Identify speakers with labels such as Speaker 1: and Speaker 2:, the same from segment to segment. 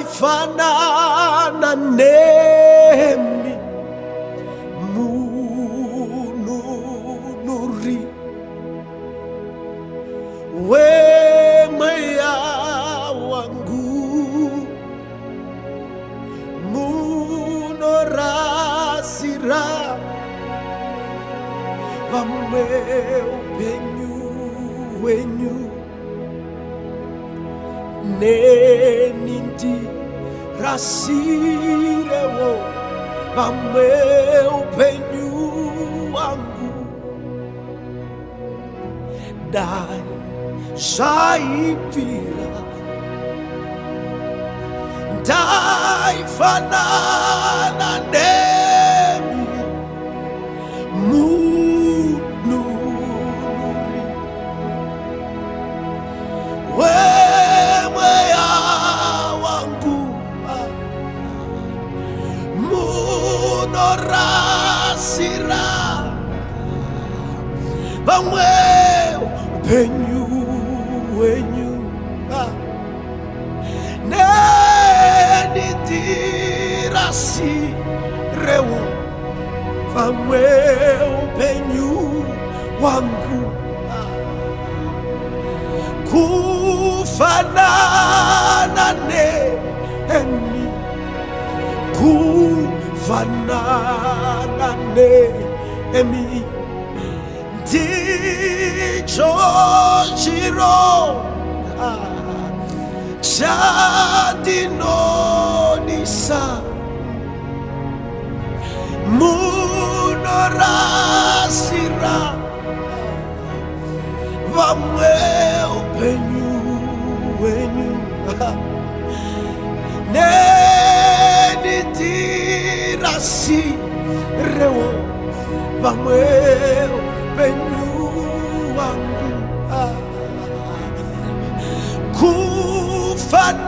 Speaker 1: fanana nemi mununuri wemaya wangu munorasira vamwe upenyu wenyu nenindi rasirewo vamwe upenyu wangu dai zaipira ndaifanana nemi mununuri wemweya wangu munorasira vamwe upenyu wenyu nenidirasirewo vamwe upenyu wangu kufanana nemi kufanana nemi ndicho chiro chandinonisa munorasira vamwe upenyu wenyu nenidirasirewo vamwe upenyu wangu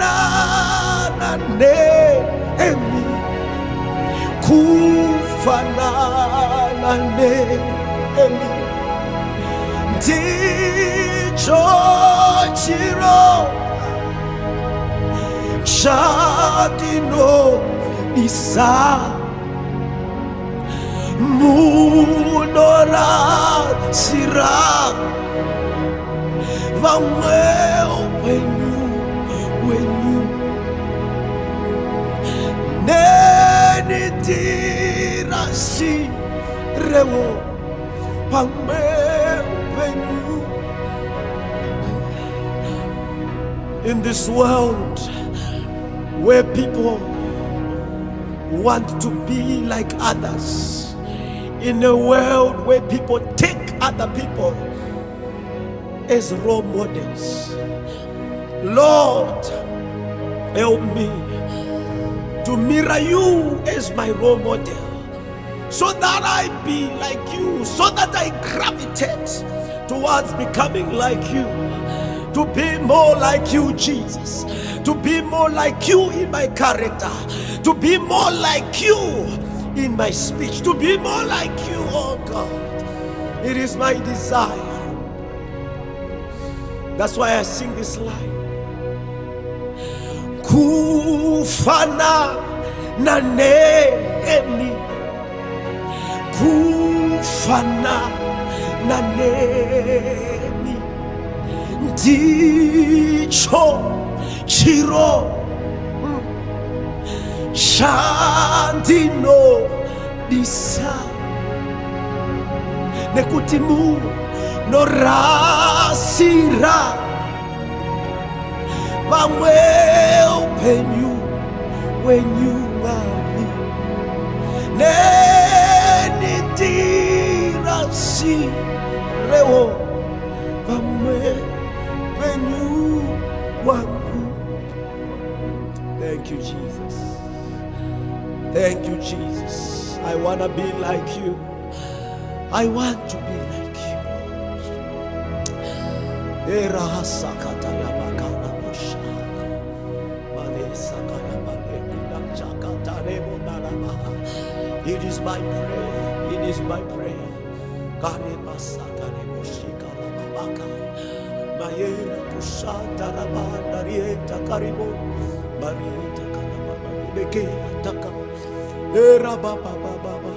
Speaker 1: kufanana nemi kufanana nemi ndicho chiro chandinonisa munorasira vamwe upenyu wenyu nenidirasirewo vamwe upenyu. In this world where people want to be like others, in a world where people take other people as role models, Lord, help me to mirror you as my role model, so that I be like you, so that I gravitate towards becoming like you, to be more like you, Jesus, to be more like you in my character, to be more like you in my speech, to be more like you, oh God. It is my desire. That's why I sing this line. Kufanana nemi, kufanana nemi, ndicho chiro chandinonisa nekuti munorasira vamwe upenyu wenyu wami nenidirasirewo vamwe upenyu wangu. Thank you, Jesus. Thank you, Jesus. I want to be like you. I want to be like you. It is my prayer. It is my prayer. Mayena kusata rabanda rieta karibu Marieta taka. Era baba baba baba.